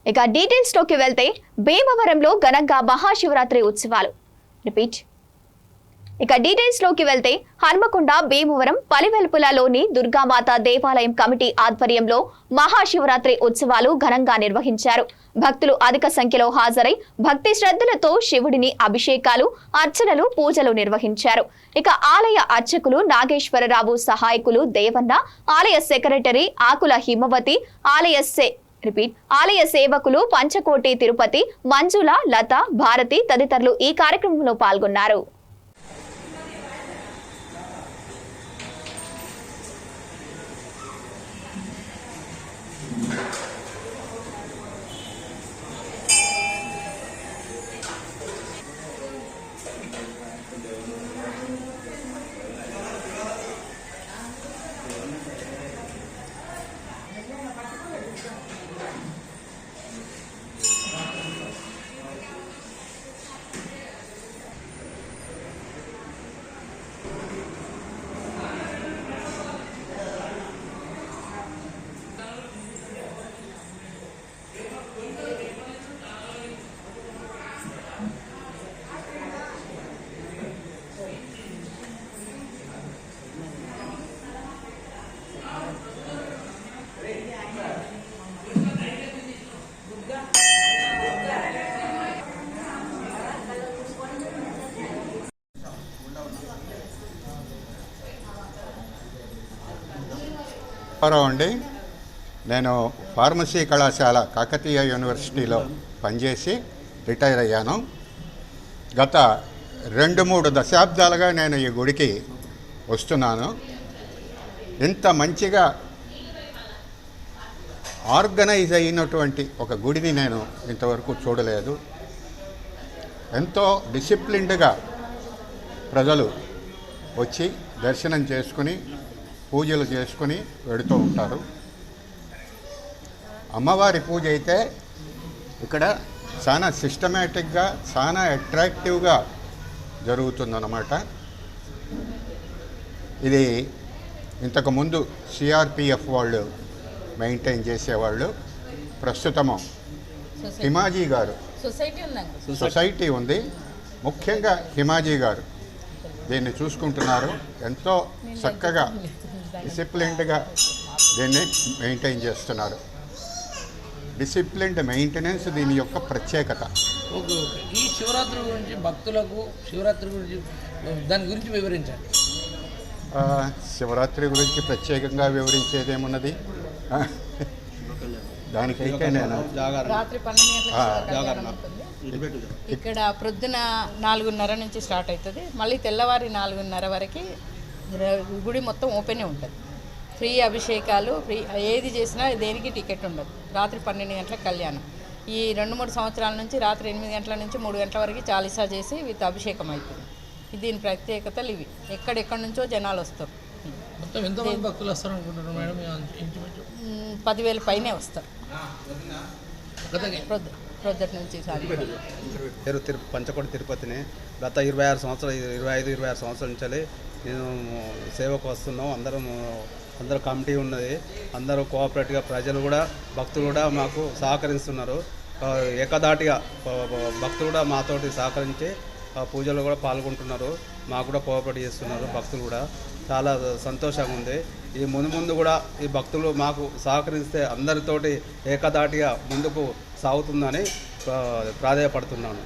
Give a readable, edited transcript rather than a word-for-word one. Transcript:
ఇక డీటెయిల్స్ లోకి వెళ్తే భీమవరంలో ఘనంగా మహాశివరాత్రి ఉత్సవాలు. హన్మకొండ భీమవరం పలివెల్పులలోని దుర్గామాత దేవాలయం కమిటీ ఆధ్వర్యంలో మహాశివరాత్రి ఉత్సవాలు ఘనంగా నిర్వహించారు. భక్తులు అధిక సంఖ్యలో హాజరై భక్తి శ్రద్ధలతో శివుడిని అభిషేకాలు, అర్చనలు, పూజలు నిర్వహించారు. ఇక ఆలయ అర్చకులు నాగేశ్వరరావు, సహాయకులు దేవన్న, ఆలయ సెక్రటరీ ఆకుల హిమవతి, ఆలయ సేవకులు పంచకోటి తిరుపతి, మంజుల, లత, భారతి తదితరులు ఈ కార్యక్రమంలో పాల్గొన్నారు. అండి, నేను ఫార్మసీ కళాశాల కాకతీయ యూనివర్సిటీలో పనిచేసి రిటైర్ అయ్యాను. గత 2-3 దశాబ్దాలుగా నేను ఈ గుడికి వస్తున్నాను. ఇంత మంచిగా ఆర్గనైజ్ అయినటువంటి ఒక గుడిని నేను ఇంతవరకు చూడలేదు. ఎంతో డిసిప్లిన్డ్గా ప్రజలు వచ్చి దర్శనం చేసుకుని పూజలు చేసుకుని వెడుతూ ఉంటారు. అమ్మవారి పూజ అయితే ఇక్కడ చాలా సిస్టమేటిక్గా, చాలా అట్రాక్టివ్గా జరుగుతుందన్నమాట. ఇది ఇంతకుముందు సిఆర్పిఎఫ్ వాళ్ళు మెయింటైన్ చేసేవాళ్ళు. ప్రస్తుతము హిమాజీ గారు సొసైటీ ఉంది, ముఖ్యంగా హిమాజీ గారు దీన్ని చూసుకుంటున్నారు. ఎంతో చక్కగా డిసిప్లిన్డ్గా దీన్ని మెయింటైన్ చేస్తున్నారు. డిసిప్లిన్డ్ మెయింటెనెన్స్ దీని యొక్క ప్రత్యేకత. ఈ శివరాత్రి గురించి భక్తులకు శివరాత్రి గురించి దాని గురించి వివరించండి. శివరాత్రి గురించి ప్రత్యేకంగా వివరించేదేమున్నది? దానికైతే నేను రాత్రి 12 ఇక్కడ ప్రొద్దున 4:30 నుంచి స్టార్ట్ అవుతుంది. మళ్ళీ తెల్లవారి 4:30 వరకు గుడి మొత్తం ఓపెనే ఉంటుంది. ఫ్రీ అభిషేకాలు, ఫ్రీ ఏది చేసినా దేనికి టికెట్ ఉండదు. రాత్రి 12 గంటలకు కళ్యాణం. ఈ 2-3 సంవత్సరాల నుంచి రాత్రి 8 గంటల నుంచి 3 గంటల వరకు చాలీసా చేసి విత్ అభిషేకం అవుతుంది. దీని ప్రత్యేకతలు ఇవి. ఎక్కడెక్కడి నుంచో జనాలు వస్తారు. మొత్తం ఎంతమంది భక్తులు వస్తారు అనుకుంటున్నారు మేడం? 10,000 పైనే వస్తారు ప్రొద్దుటి నుంచి. పేరు పంచకోటి తిరుపతిని. గత 25 సంవత్సరాల నుంచి నేను సేవకు వస్తున్నాం. అందరూ కమిటీ ఉన్నది. అందరూ కోఆపరేటివ్గా, ప్రజలు కూడా, భక్తులు కూడా మాకు సహకరిస్తున్నారు. ఏకదాటిగా భక్తులు కూడా మాతోటి సహకరించి పూజలు కూడా పాల్గొంటున్నారు. మాకు కూడా కోఆపరేట్ చేస్తున్నారు. భక్తులు కూడా చాలా సంతోషంగా ఉంది. ఈ ముందు కూడా ఈ భక్తులు మాకు సహకరిస్తే అందరితోటి ఏకదాటిగా ముందుకు సాగుతుందని ప్రాధేయపడుతున్నాను.